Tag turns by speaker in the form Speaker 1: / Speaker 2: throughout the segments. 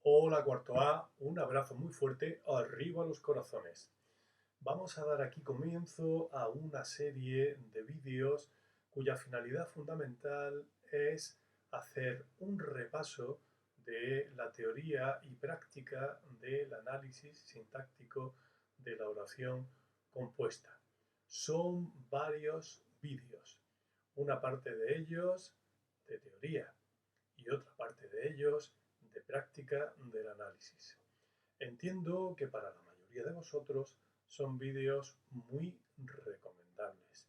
Speaker 1: Hola cuarto A, un abrazo muy fuerte, arriba los corazones. Vamos a dar aquí comienzo a una serie de vídeos cuya finalidad fundamental es hacer un repaso de la teoría y práctica del análisis sintáctico de la oración compuesta. Son varios vídeos, una parte de ellos de teoría y otra parte de ellos de práctica del análisis. Entiendo que para la mayoría de vosotros son vídeos muy recomendables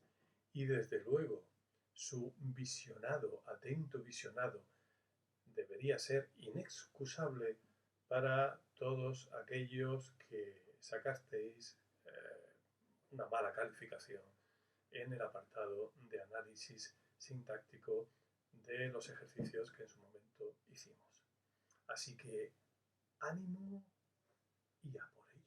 Speaker 1: y desde luego su visionado, atento visionado, debería ser inexcusable para todos aquellos que sacasteis una mala calificación en el apartado de análisis sintáctico de los ejercicios que en su momento hicimos. Así que ánimo y a por ello.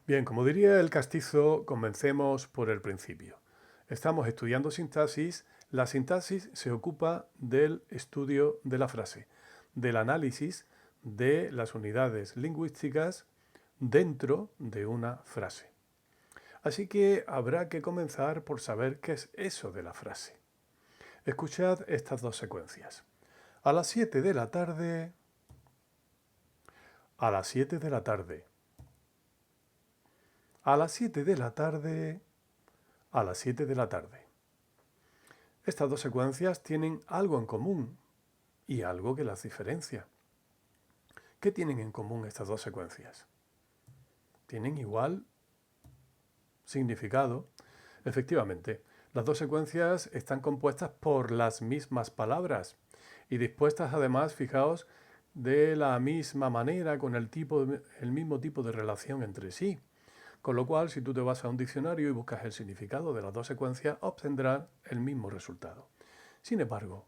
Speaker 1: Bien, como diría el castizo, comencemos por el principio. Estamos estudiando sintaxis. La sintaxis se ocupa del estudio de la frase, del análisis de las unidades lingüísticas dentro de una frase. Así que habrá que comenzar por saber qué es eso de la frase. Escuchad estas dos secuencias. A las 7 de la tarde, a las 7 de la tarde, a las 7 de la tarde, a las 7 de la tarde. Estas dos secuencias tienen algo en común y algo que las diferencia. ¿Qué tienen en común estas dos secuencias? Tienen igual significado. Efectivamente, las dos secuencias están compuestas por las mismas palabras y dispuestas además, fijaos, de la misma manera, con el mismo tipo de relación entre sí. Con lo cual, si tú te vas a un diccionario y buscas el significado de las dos secuencias, obtendrás el mismo resultado. Sin embargo,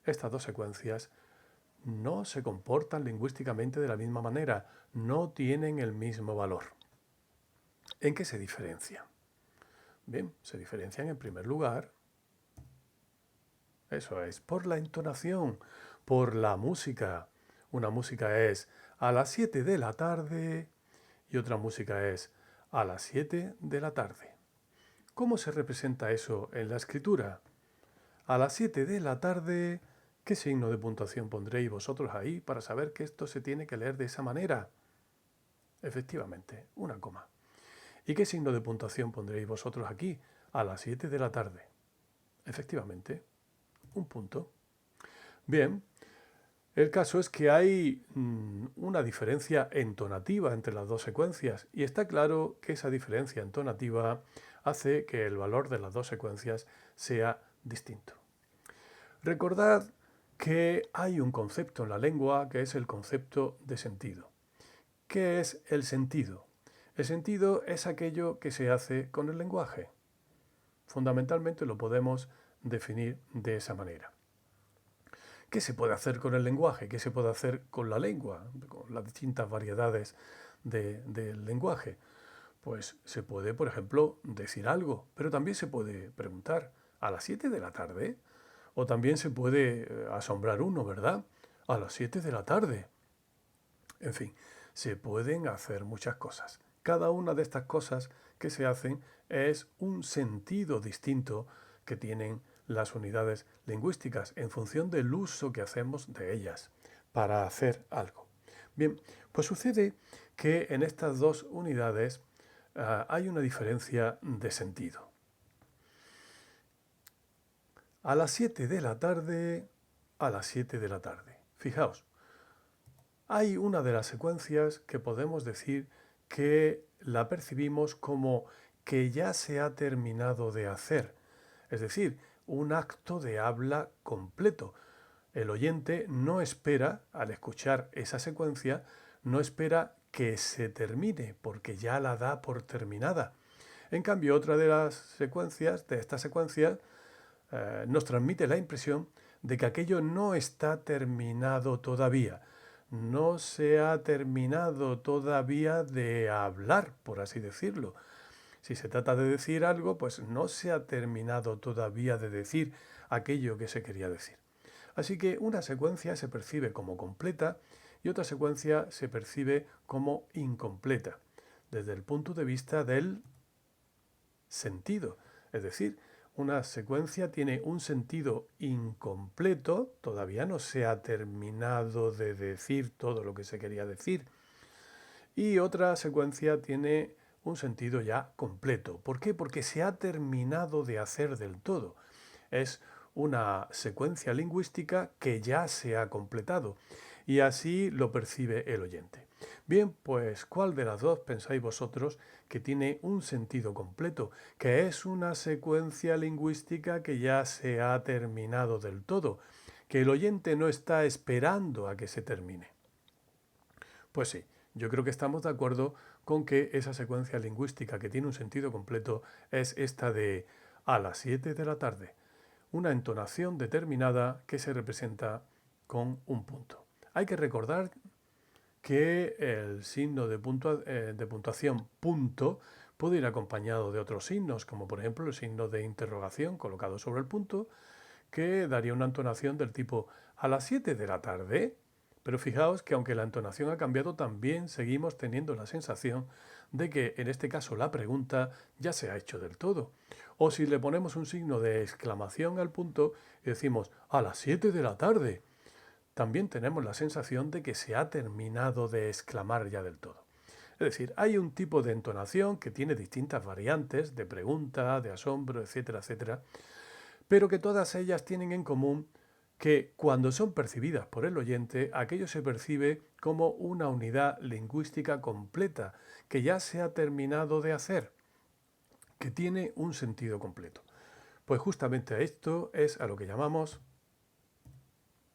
Speaker 1: estas dos secuencias no se comportan lingüísticamente de la misma manera, no tienen el mismo valor. ¿En qué se diferencian? Bien, se diferencian en primer lugar, eso es, por la entonación, por la música. Una música es a las 7 de la tarde y otra música es a las 7 de la tarde. ¿Cómo se representa eso en la escritura? A las 7 de la tarde, ¿qué signo de puntuación pondréis vosotros ahí para saber que esto se tiene que leer de esa manera? Efectivamente, una coma. ¿Y qué signo de puntuación pondréis vosotros aquí a las 7 de la tarde? Efectivamente, un punto. Bien, el caso es que hay una diferencia entonativa entre las dos secuencias y está claro que esa diferencia entonativa hace que el valor de las dos secuencias sea distinto. Recordad que hay un concepto en la lengua que es el concepto de sentido. ¿Qué es el sentido? El sentido es aquello que se hace con el lenguaje. Fundamentalmente lo podemos definir de esa manera. ¿Qué se puede hacer con el lenguaje? ¿Qué se puede hacer con la lengua? Con las distintas variedades del lenguaje. Pues se puede, por ejemplo, decir algo, pero también se puede preguntar a las 7 de la tarde. O también se puede asombrar uno, ¿verdad? A las 7 de la tarde. En fin, se pueden hacer muchas cosas. Cada una de estas cosas que se hacen es un sentido distinto que tienen las unidades lingüísticas en función del uso que hacemos de ellas para hacer algo. Bien, pues sucede que en estas dos unidades hay una diferencia de sentido. A las 7 de la tarde, a las 7 de la tarde. Fijaos, hay una de las secuencias que podemos decir que la percibimos como que ya se ha terminado de hacer, es decir, un acto de habla completo. El oyente no espera, al escuchar esa secuencia, no espera que se termine, porque ya la da por terminada. En cambio, otra de las secuencias, de estas secuencias, nos transmite la impresión de que aquello no está terminado todavía. no se ha terminado todavía de hablar, por así decirlo. Si se trata de decir algo, pues no se ha terminado todavía de decir aquello que se quería decir. Así que una secuencia se percibe como completa y otra secuencia se percibe como incompleta, desde el punto de vista del sentido. Es decir, una secuencia tiene un sentido incompleto, todavía no se ha terminado de decir todo lo que se quería decir, y otra secuencia tiene un sentido ya completo. ¿Por qué? Porque se ha terminado de hacer del todo. Es una secuencia lingüística que ya se ha completado y así lo percibe el oyente. Bien, pues ¿cuál de las dos pensáis vosotros que tiene un sentido completo, que es una secuencia lingüística que ya se ha terminado del todo, que el oyente no está esperando a que se termine? Pues sí, yo creo que estamos de acuerdo con que esa secuencia lingüística que tiene un sentido completo es esta de a las 7 de la tarde, una entonación determinada que se representa con un punto. Hay que recordar que el signo de puntuación punto puede ir acompañado de otros signos, como por ejemplo el signo de interrogación colocado sobre el punto, que daría una entonación del tipo a las 7 de la tarde. Pero fijaos que aunque la entonación ha cambiado, también seguimos teniendo la sensación de que en este caso la pregunta ya se ha hecho del todo. O si le ponemos un signo de exclamación al punto y decimos a las 7 de la tarde, también tenemos la sensación de que se ha terminado de exclamar ya del todo. Es decir, hay un tipo de entonación que tiene distintas variantes de pregunta, de asombro, etcétera, etcétera, pero que todas ellas tienen en común que cuando son percibidas por el oyente, aquello se percibe como una unidad lingüística completa, que ya se ha terminado de hacer, que tiene un sentido completo. Pues justamente esto es a lo que llamamos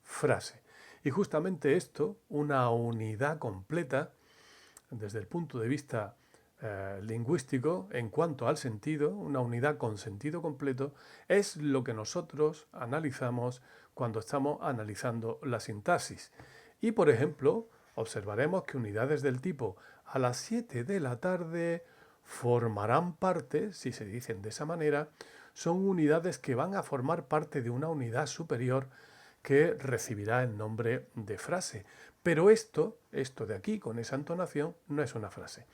Speaker 1: frase. Y justamente esto, una unidad completa, desde el punto de vista lingüístico, en cuanto al sentido, una unidad con sentido completo, es lo que nosotros analizamos cuando estamos analizando la sintaxis. Y por ejemplo, observaremos que unidades del tipo a las 7 de la tarde formarán parte, si se dicen de esa manera, son unidades que van a formar parte de una unidad superior que recibirá el nombre de frase. Pero esto de aquí con esa entonación no es una frase.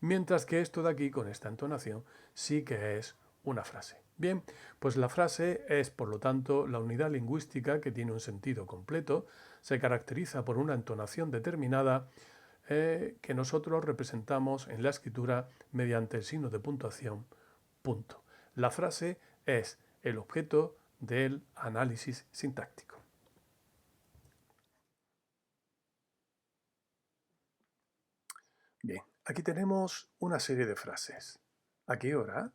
Speaker 1: Mientras que esto de aquí con esta entonación sí que es una frase. Bien, pues la frase es por lo tanto la unidad lingüística que tiene un sentido completo, se caracteriza por una entonación determinada que nosotros representamos en la escritura mediante el signo de puntuación punto. La frase es el objeto del análisis sintáctico. Bien, aquí tenemos una serie de frases. ¿A qué hora?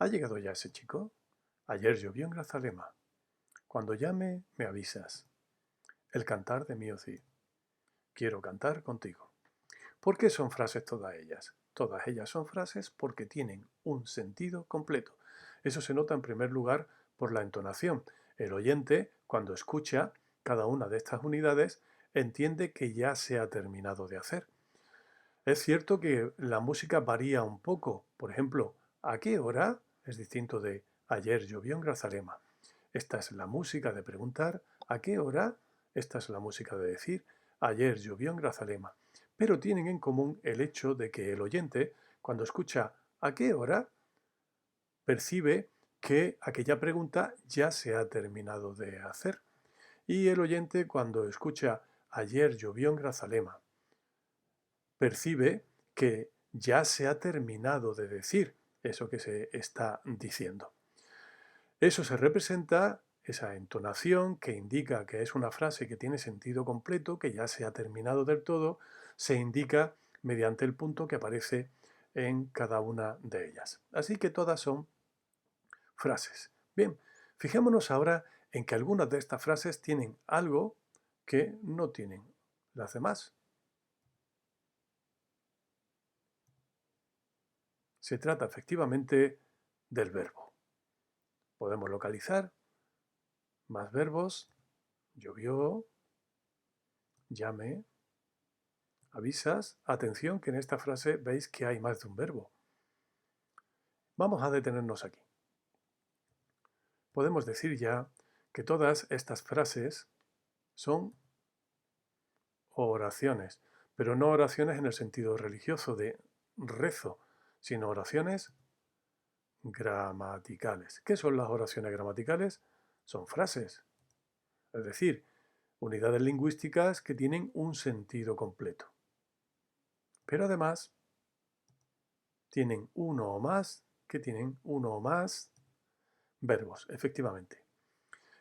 Speaker 1: ¿Ha llegado ya ese chico? Ayer llovió en Grazalema. Cuando llame, me avisas. El cantar de mi Cid. Quiero cantar contigo. ¿Por qué son frases todas ellas? Todas ellas son frases porque tienen un sentido completo. Eso se nota en primer lugar por la entonación. El oyente, cuando escucha cada una de estas unidades, entiende que ya se ha terminado de hacer. Es cierto que la música varía un poco. Por ejemplo, ¿a qué hora? Es distinto de ayer llovió en Grazalema. Esta es la música de preguntar ¿a qué hora? Esta es la música de decir ayer llovió en Grazalema. Pero tienen en común el hecho de que el oyente, cuando escucha ¿a qué hora?, percibe que aquella pregunta ya se ha terminado de hacer. Y el oyente, cuando escucha ayer llovió en Grazalema, percibe que ya se ha terminado de decir eso que se está diciendo. Eso se representa, esa entonación que indica que es una frase que tiene sentido completo, que ya se ha terminado del todo, se indica mediante el punto que aparece en cada una de ellas. Así que todas son frases. Bien, fijémonos ahora en que algunas de estas frases tienen algo que no tienen las demás. Se trata efectivamente del verbo. Podemos localizar más verbos, llovió, llame, avisas. Atención que en esta frase veis que hay más de un verbo. Vamos a detenernos aquí. Podemos decir ya que todas estas frases son oraciones, pero no oraciones en el sentido religioso de rezo, sino oraciones gramaticales. ¿Qué son las oraciones gramaticales? Son frases, es decir, unidades lingüísticas que tienen un sentido completo. Pero además tienen uno o más verbos, efectivamente.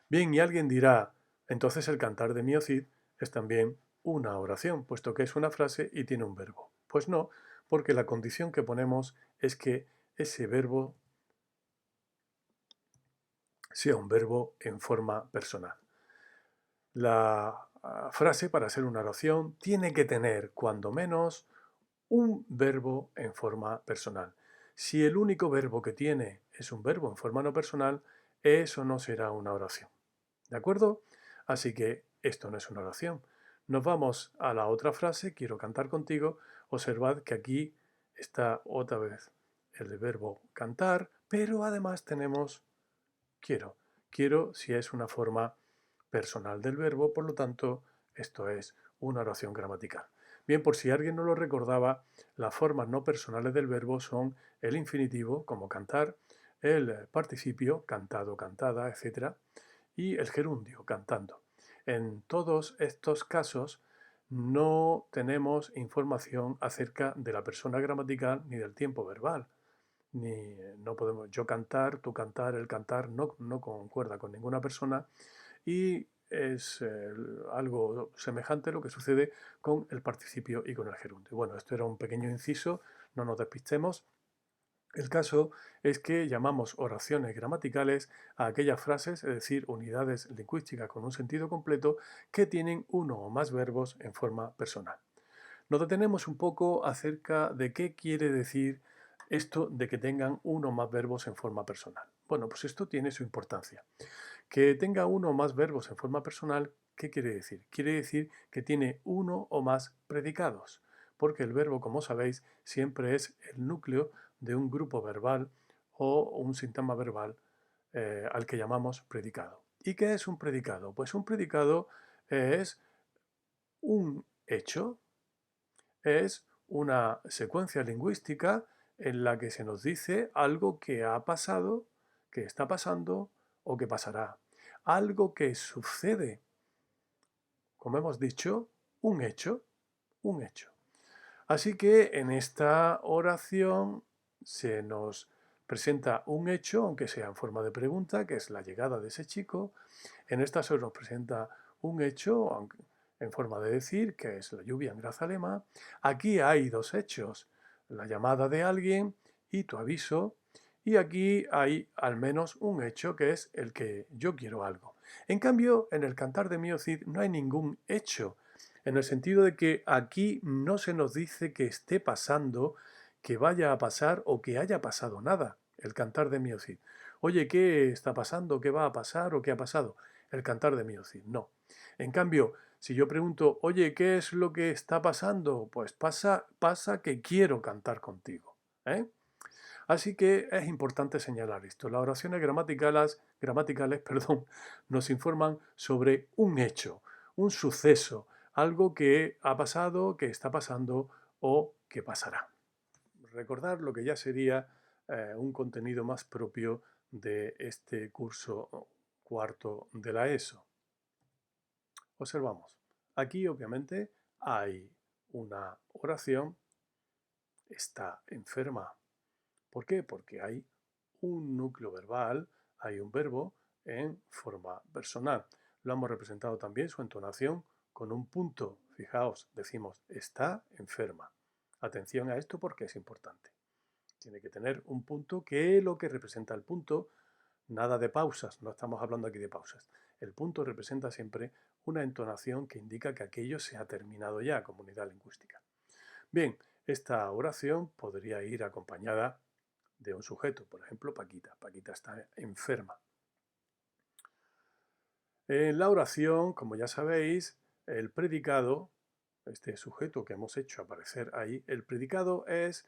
Speaker 1: Bien, y alguien dirá, entonces el cantar de Mio Cid es también una oración, puesto que es una frase y tiene un verbo. Pues no, porque la condición que ponemos es que ese verbo sea un verbo en forma personal. La frase, para ser una oración, tiene que tener, cuando menos, un verbo en forma personal. Si el único verbo que tiene es un verbo en forma no personal, eso no será una oración. ¿De acuerdo? Así que esto no es una oración. Nos vamos a la otra frase, quiero cantar contigo. Observad que aquí está otra vez el verbo cantar, pero además tenemos quiero. Quiero si es una forma personal del verbo, por lo tanto, esto es una oración gramatical. Bien, por si alguien no lo recordaba, las formas no personales del verbo son el infinitivo, como cantar, el participio, cantado, cantada, etc., y el gerundio, cantando. En todos estos casos no tenemos información acerca de la persona gramatical ni del tiempo verbal. No podemos yo cantar, tú cantar, el cantar, no concuerda con ninguna persona y es algo semejante a lo que sucede con el participio y con el gerundio. Bueno, esto era un pequeño inciso, no nos despistemos. El caso es que llamamos oraciones gramaticales a aquellas frases, es decir, unidades lingüísticas con un sentido completo, que tienen uno o más verbos en forma personal. Nos detenemos un poco acerca de qué quiere decir esto de que tengan uno o más verbos en forma personal. Bueno, pues esto tiene su importancia. Que tenga uno o más verbos en forma personal, ¿qué quiere decir? Quiere decir que tiene uno o más predicados, porque el verbo, como sabéis, siempre es el núcleo de un grupo verbal o un sintagma verbal al que llamamos predicado. ¿Y qué es un predicado? Pues un predicado es un hecho, es una secuencia lingüística en la que se nos dice algo que ha pasado, que está pasando o que pasará. Algo que sucede, como hemos dicho, un hecho, un hecho. Así que en esta oración se nos presenta un hecho, aunque sea en forma de pregunta, que es la llegada de ese chico. En esta se nos presenta un hecho, aunque en forma de decir, que es la lluvia en Grazalema. Aquí hay dos hechos, la llamada de alguien y tu aviso. Y aquí hay al menos un hecho, que es el que yo quiero algo. En cambio, en el Cantar de Mio Cid no hay ningún hecho, en el sentido de que aquí no se nos dice que esté pasando, que vaya a pasar o que haya pasado nada. El Cantar de Mio Cid. Oye, ¿qué está pasando? ¿Qué va a pasar o qué ha pasado? El Cantar de Mio Cid. No. En cambio, si yo pregunto, oye, ¿qué es lo que está pasando? Pues pasa que quiero cantar contigo. ¿Eh? Así que es importante señalar esto. Las oraciones gramaticales, perdón, nos informan sobre un hecho, un suceso, algo que ha pasado, que está pasando o que pasará. Recordar lo que ya sería un contenido más propio de este curso cuarto de la ESO. Observamos. Aquí obviamente hay una oración, está enferma. ¿Por qué? Porque hay un núcleo verbal, hay un verbo en forma personal. Lo hemos representado también su entonación con un punto. Fijaos, decimos está enferma. Atención a esto porque es importante. Tiene que tener un punto que es lo que representa el punto. Nada de pausas, no estamos hablando aquí de pausas. El punto representa siempre una entonación que indica que aquello se ha terminado ya como unidad lingüística. Bien, esta oración podría ir acompañada de un sujeto, por ejemplo, Paquita. Paquita está enferma. En la oración, como ya sabéis, el predicado, este sujeto que hemos hecho aparecer ahí, el predicado es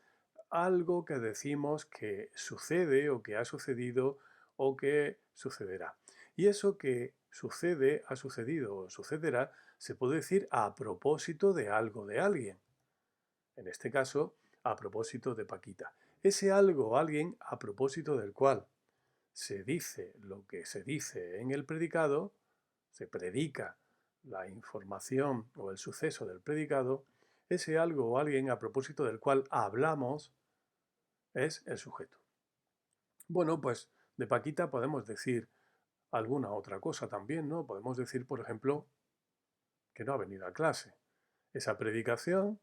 Speaker 1: algo que decimos que sucede o que ha sucedido o que sucederá. Y eso que sucede, ha sucedido o sucederá, se puede decir a propósito de algo de alguien. En este caso, a propósito de Paquita. Ese algo o alguien a propósito del cual se dice lo que se dice en el predicado, se predica la información o el suceso del predicado, ese algo o alguien a propósito del cual hablamos es el sujeto. Bueno, pues de Paquita podemos decir alguna otra cosa también, ¿no? Podemos decir, por ejemplo, que no ha venido a clase. Esa predicación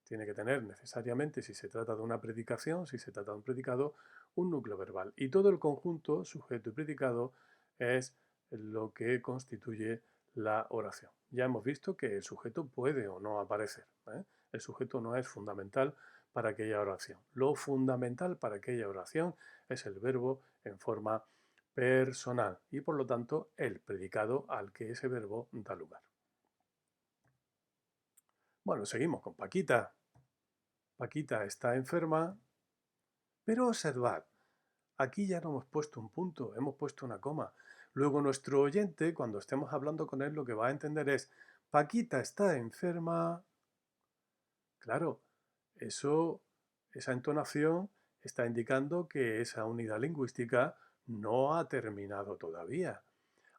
Speaker 1: tiene que tener necesariamente, si se trata de una predicación, si se trata de un predicado, un núcleo verbal. Y todo el conjunto, sujeto y predicado, es lo que constituye la oración. Ya hemos visto que el sujeto puede o no aparecer, ¿eh? El sujeto no es fundamental para aquella oración. Lo fundamental para aquella oración es el verbo en forma personal y por lo tanto el predicado al que ese verbo da lugar. Bueno, seguimos con Paquita. Paquita está enferma, pero observad, aquí ya no hemos puesto un punto, hemos puesto una coma. Luego nuestro oyente, cuando estemos hablando con él, lo que va a entender es, Paquita está enferma. Claro, esa entonación está indicando que esa unidad lingüística no ha terminado todavía.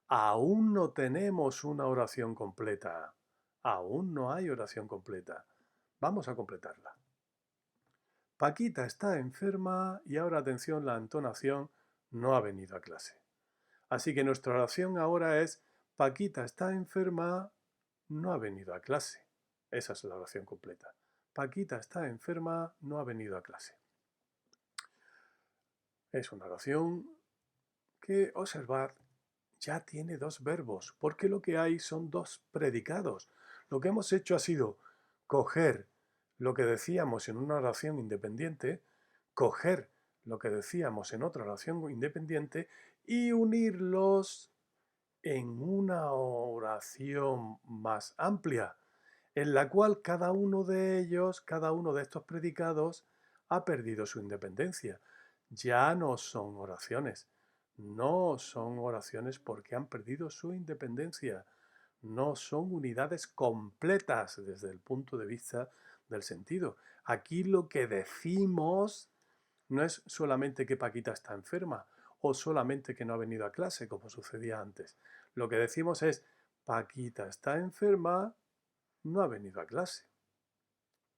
Speaker 1: Aún no tenemos una oración completa. Aún no hay oración completa. Vamos a completarla. Paquita está enferma y ahora atención, la entonación no ha venido a clase. Así que nuestra oración ahora es Paquita está enferma, no ha venido a clase. Esa es la oración completa. Paquita está enferma, no ha venido a clase. Es una oración que, observad, ya tiene dos verbos, porque lo que hay son dos predicados. Lo que hemos hecho ha sido coger lo que decíamos en una oración independiente, coger lo que decíamos en otra oración independiente y unirlos en una oración más amplia, en la cual cada uno de ellos, cada uno de estos predicados, ha perdido su independencia. Ya no son oraciones. No son oraciones porque han perdido su independencia. No son unidades completas desde el punto de vista del sentido. Aquí lo que decimos no es solamente que Paquita está enferma o solamente que no ha venido a clase, como sucedía antes. Lo que decimos es, Paquita está enferma, no ha venido a clase.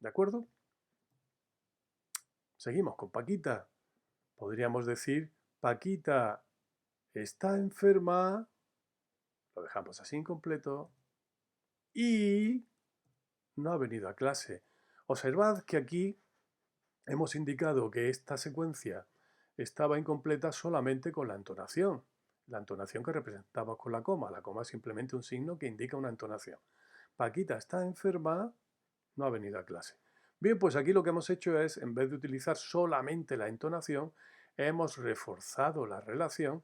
Speaker 1: ¿De acuerdo? Seguimos con Paquita. Podríamos decir, Paquita está enferma, lo dejamos así incompleto, y no ha venido a clase. Observad que aquí hemos indicado que esta secuencia estaba incompleta solamente con la entonación que representamos con la coma. La coma es simplemente un signo que indica una entonación. Paquita está enferma, no ha venido a clase. Bien, pues aquí lo que hemos hecho es, en vez de utilizar solamente la entonación, hemos reforzado la relación,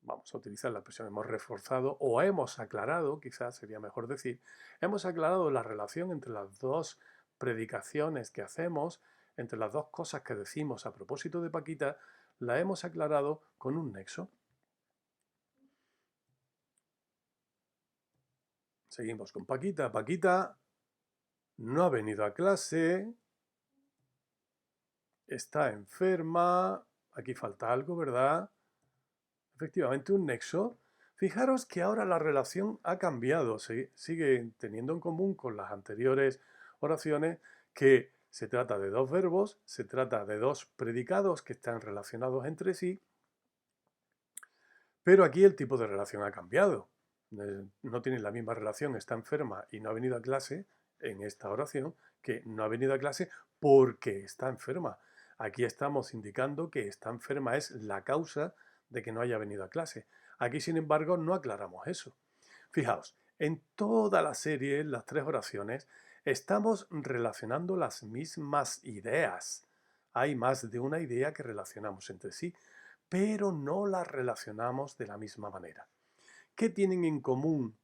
Speaker 1: vamos a utilizar la expresión hemos reforzado o hemos aclarado, quizás sería mejor decir, hemos aclarado la relación entre las dos predicaciones que hacemos, entre las dos cosas que decimos a propósito de Paquita, la hemos aclarado con un nexo. Seguimos con Paquita. Paquita no ha venido a clase, está enferma, aquí falta algo, ¿verdad? Efectivamente, un nexo. Fijaros que ahora la relación ha cambiado, sigue teniendo en común con las anteriores oraciones que se trata de dos verbos, se trata de dos predicados que están relacionados entre sí, pero aquí el tipo de relación ha cambiado. No tienen la misma relación, está enferma y no ha venido a clase en esta oración, que no ha venido a clase porque está enferma. Aquí estamos indicando que está enferma es la causa de que no haya venido a clase. Aquí, sin embargo, no aclaramos eso. Fijaos, en toda la serie, en las tres oraciones, estamos relacionando las mismas ideas. Hay más de una idea que relacionamos entre sí, pero no las relacionamos de la misma manera. ¿Qué tienen en común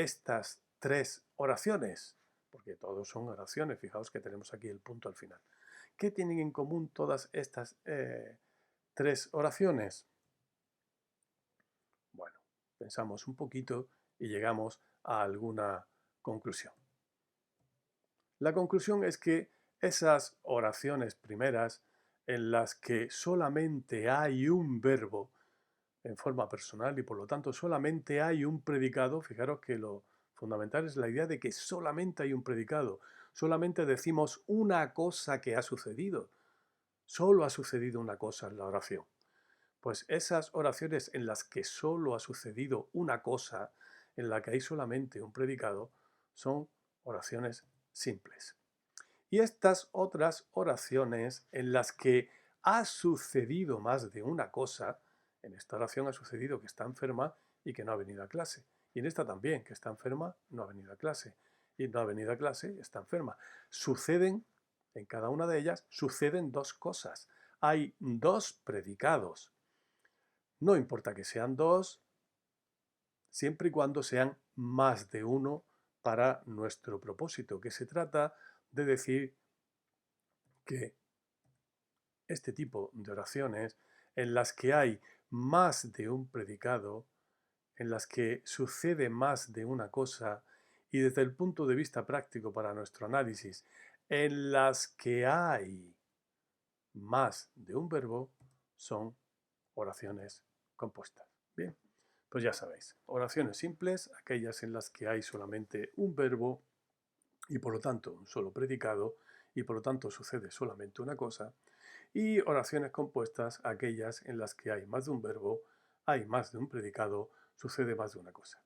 Speaker 1: estas tres oraciones? Porque todos son oraciones, fijaos que tenemos aquí el punto al final. ¿Qué tienen en común todas estas tres oraciones? Bueno, pensamos un poquito y llegamos a alguna conclusión. La conclusión es que esas oraciones primeras en las que solamente hay un verbo en forma personal y por lo tanto solamente hay un predicado, fijaros que lo fundamental es la idea de que solamente hay un predicado, solamente decimos una cosa que ha sucedido, solo ha sucedido una cosa en la oración. Pues esas oraciones en las que solo ha sucedido una cosa, en la que hay solamente un predicado, son oraciones simples. Y estas otras oraciones en las que ha sucedido más de una cosa, en esta oración ha sucedido que está enferma y que no ha venido a clase. Y en esta también, que está enferma, no ha venido a clase. Y no ha venido a clase, está enferma. Suceden, en cada una de ellas, suceden dos cosas. Hay dos predicados. No importa que sean dos, siempre y cuando sean más de uno para nuestro propósito, que se trata de decir que este tipo de oraciones en las que hay más de un predicado, en las que sucede más de una cosa y desde el punto de vista práctico para nuestro análisis, en las que hay más de un verbo, son oraciones compuestas. Bien, pues ya sabéis, oraciones simples, aquellas en las que hay solamente un verbo y por lo tanto un solo predicado y por lo tanto sucede solamente una cosa, y oraciones compuestas, aquellas en las que hay más de un verbo, hay más de un predicado, sucede más de una cosa.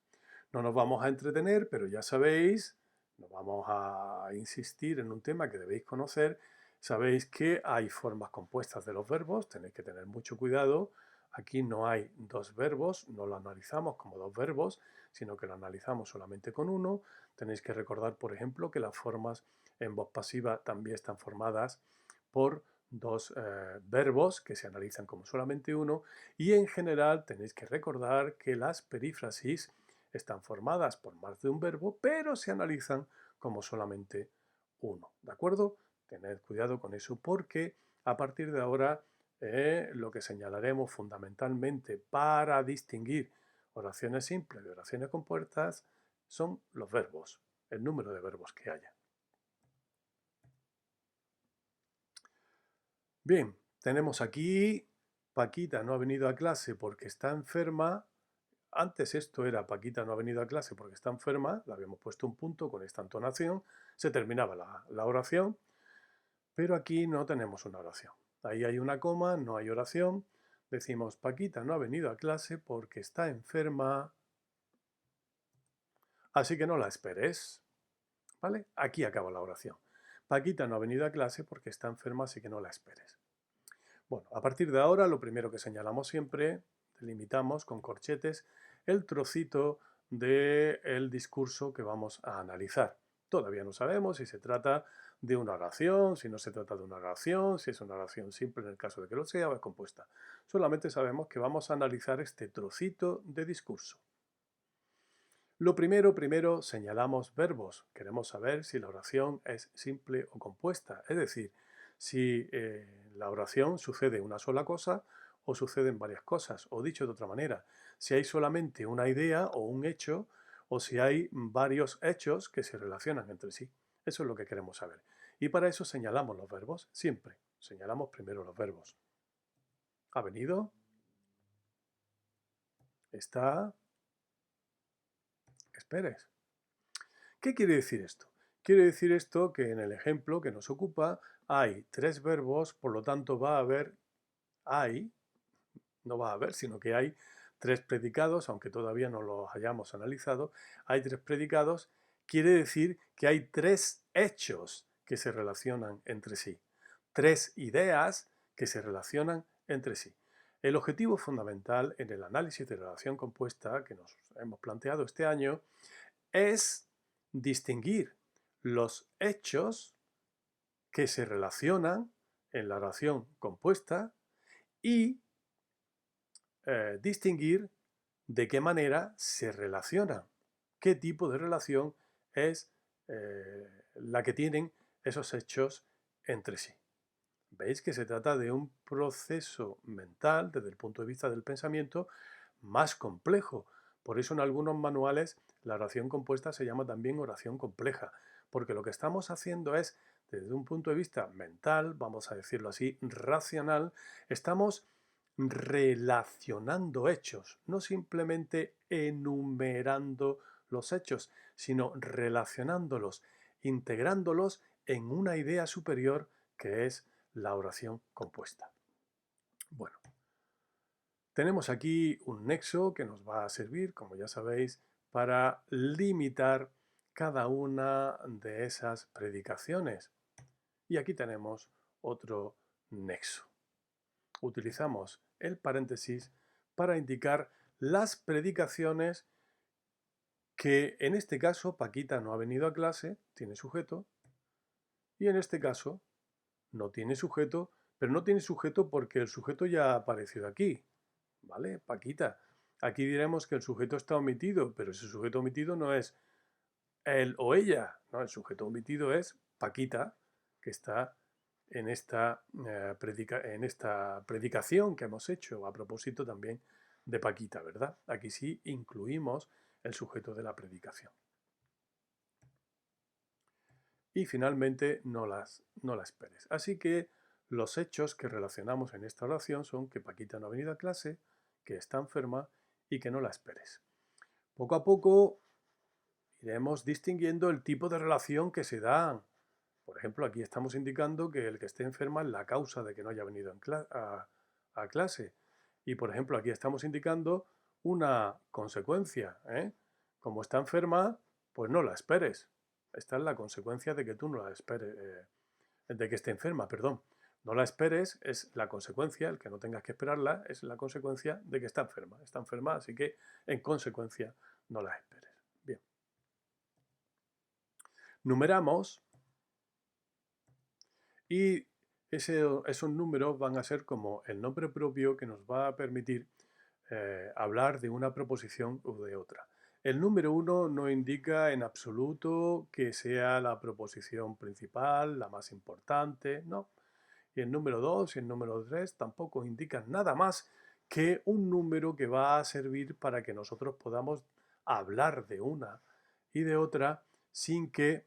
Speaker 1: No nos vamos a entretener, pero ya sabéis, nos vamos a insistir en un tema que debéis conocer. Sabéis que hay formas compuestas de los verbos, tenéis que tener mucho cuidado. Aquí no hay dos verbos, no lo analizamos como dos verbos, sino que lo analizamos solamente con uno. Tenéis que recordar, por ejemplo, que las formas en voz pasiva también están formadas por dos verbos que se analizan como solamente uno, y en general tenéis que recordar que las perífrasis están formadas por más de un verbo, pero se analizan como solamente uno, ¿de acuerdo? Tened cuidado con eso porque a partir de ahora lo que señalaremos fundamentalmente para distinguir oraciones simples de oraciones compuestas son los verbos, el número de verbos que haya. Bien, tenemos aquí, Paquita no ha venido a clase porque está enferma. Antes esto era Paquita no ha venido a clase porque está enferma, le habíamos puesto un punto con esta entonación, se terminaba la oración, pero aquí no tenemos una oración. Ahí hay una coma, no hay oración. Decimos, Paquita no ha venido a clase porque está enferma, así que no la esperes. ¿Vale? Aquí acaba la oración. Paquita no ha venido a clase porque está enferma, así que no la esperes. Bueno, a partir de ahora lo primero que señalamos siempre, delimitamos con corchetes el trocito del discurso que vamos a analizar. Todavía no sabemos si se trata de una oración, si no se trata de una oración, si es una oración simple en el caso de que lo sea o es compuesta. Solamente sabemos que vamos a analizar este trocito de discurso. Lo primero señalamos verbos. Queremos saber si la oración es simple o compuesta, es decir, si la oración sucede una sola cosa o suceden varias cosas, o dicho de otra manera, si hay solamente una idea o un hecho, o si hay varios hechos que se relacionan entre sí. Eso es lo que queremos saber. Y para eso señalamos los verbos, siempre. Señalamos primero los verbos. ¿Ha venido? ¿Está? Esperes. ¿Qué quiere decir esto? Quiere decir esto que en el ejemplo que nos ocupa hay tres verbos, por lo tanto va a haber, no va a haber, sino que hay tres predicados, aunque todavía no los hayamos analizado, hay tres predicados, quiere decir que hay tres hechos que se relacionan entre sí, tres ideas que se relacionan entre sí. El objetivo fundamental en el análisis de relación compuesta que nos hemos planteado este año es distinguir los hechos que se relacionan en la oración compuesta y distinguir de qué manera se relacionan, qué tipo de relación es la que tienen esos hechos entre sí. Veis que se trata de un proceso mental, desde el punto de vista del pensamiento, más complejo. Por eso en algunos manuales la oración compuesta se llama también oración compleja, porque lo que estamos haciendo es, desde un punto de vista mental, vamos a decirlo así, racional, estamos relacionando hechos, no simplemente enumerando los hechos, sino relacionándolos, integrándolos en una idea superior que es la oración compuesta. Bueno, tenemos aquí un nexo que nos va a servir, como ya sabéis, para limitar cada una de esas predicaciones. Y aquí tenemos otro nexo. Utilizamos el paréntesis para indicar las predicaciones que en este caso Paquita no ha venido a clase, tiene sujeto, y en este caso no tiene sujeto, pero no tiene sujeto porque el sujeto ya ha aparecido aquí, ¿vale? Paquita. Aquí diremos que el sujeto está omitido, pero ese sujeto omitido no es él o ella, ¿no? El sujeto omitido es Paquita, que está en esta predicación que hemos hecho a propósito también de Paquita, ¿verdad? Aquí sí incluimos el sujeto de la predicación. Y finalmente no la esperes. Así que los hechos que relacionamos en esta oración son que Paquita no ha venido a clase, que está enferma y que no la esperes. Poco a poco iremos distinguiendo el tipo de relación que se dan. Por ejemplo, aquí estamos indicando que el que esté enferma es la causa de que no haya venido a clase. Y por ejemplo, aquí estamos indicando una consecuencia. Como está enferma, pues no la esperes. Esta es la consecuencia de que tú no la esperes, de que esté enferma, perdón. No la esperes es la consecuencia, el que no tengas que esperarla es la consecuencia de que está enferma. Está enferma, así que en consecuencia no la esperes. Bien. Numeramos y esos números van a ser como el nombre propio que nos va a permitir hablar de una proposición u de otra. El número 1 no indica en absoluto que sea la proposición principal, la más importante, no. Y el número 2 y el número 3 tampoco indican nada más que un número que va a servir para que nosotros podamos hablar de una y de otra sin que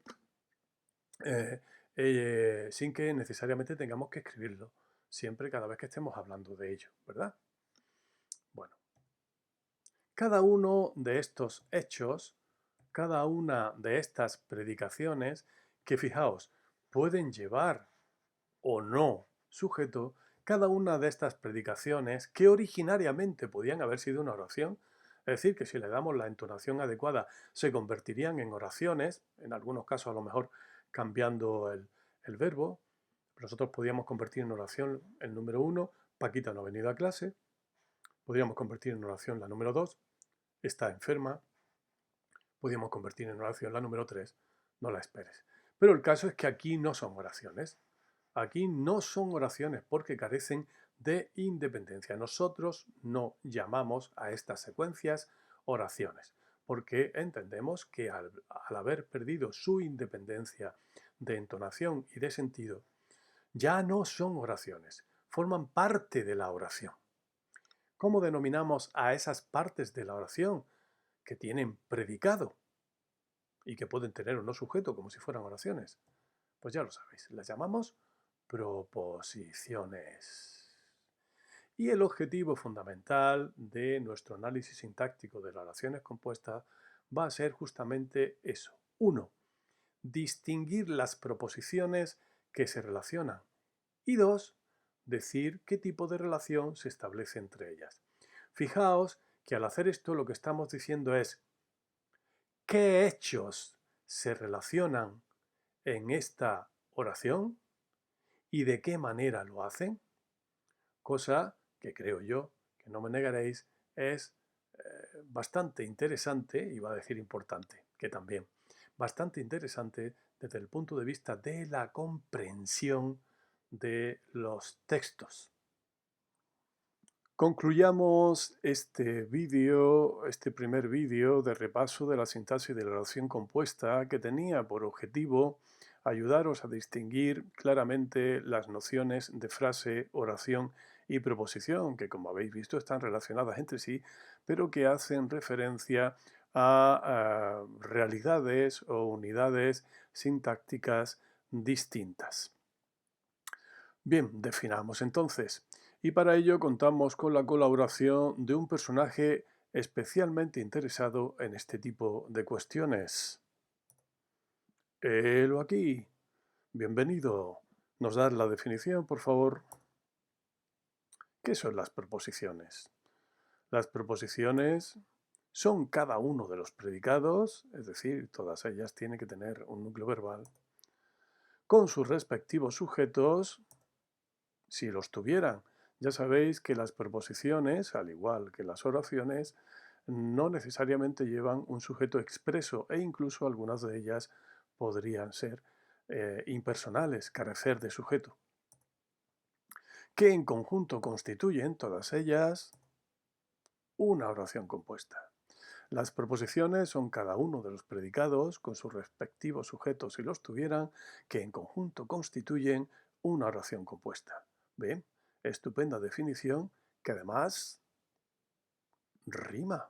Speaker 1: eh, sin que necesariamente tengamos que escribirlo, siempre cada vez que estemos hablando de ello, ¿verdad? Bueno, cada uno de estos hechos, cada una de estas predicaciones, que fijaos, pueden llevar o no sujeto, cada una de estas predicaciones, que originariamente podían haber sido una oración, es decir, que si le damos la entonación adecuada se convertirían en oraciones, en algunos casos a lo mejor cambiando el verbo. Nosotros podíamos convertir en oración el número 1, Paquita no ha venido a clase. Podríamos convertir en oración la número 2, está enferma. Podríamos convertir en oración la número 3, no la esperes. Pero el caso es que aquí no son oraciones. Aquí no son oraciones porque carecen de independencia. Nosotros no llamamos a estas secuencias oraciones, porque entendemos que al haber perdido su independencia de entonación y de sentido, ya no son oraciones, forman parte de la oración. ¿Cómo denominamos a esas partes de la oración que tienen predicado y que pueden tener o no sujeto como si fueran oraciones? Pues ya lo sabéis, las llamamos proposiciones. Y el objetivo fundamental de nuestro análisis sintáctico de las oraciones compuestas va a ser justamente eso. 1. Distinguir las proposiciones que se relacionan. Y 2. Decir qué tipo de relación se establece entre ellas. Fijaos que al hacer esto lo que estamos diciendo es qué hechos se relacionan en esta oración y de qué manera lo hacen, cosa que creo yo, que no me negaréis, es bastante interesante, iba a decir importante, que también, bastante interesante desde el punto de vista de la comprensión de los textos. Concluyamos este vídeo, este primer vídeo de repaso de la sintaxis de la oración compuesta que tenía por objetivo ayudaros a distinguir claramente las nociones de frase, oración y preposición, que como habéis visto están relacionadas entre sí, pero que hacen referencia a realidades o unidades sintácticas distintas. Bien, definamos entonces. Y para ello contamos con la colaboración de un personaje especialmente interesado en este tipo de cuestiones. Helo aquí. Bienvenido. ¿Nos das la definición, por favor? ¿Qué son las preposiciones? Las preposiciones son cada uno de los predicados, es decir, todas ellas tienen que tener un núcleo verbal, con sus respectivos sujetos, si los tuvieran. Ya sabéis que las preposiciones, al igual que las oraciones, no necesariamente llevan un sujeto expreso e incluso algunas de ellas podrían ser impersonales, carecer de sujeto, que en conjunto constituyen todas ellas una oración compuesta. Las preposiciones son cada uno de los predicados con sus respectivos sujetos si los tuvieran, que en conjunto constituyen una oración compuesta. ¿Ven? Estupenda definición que además rima.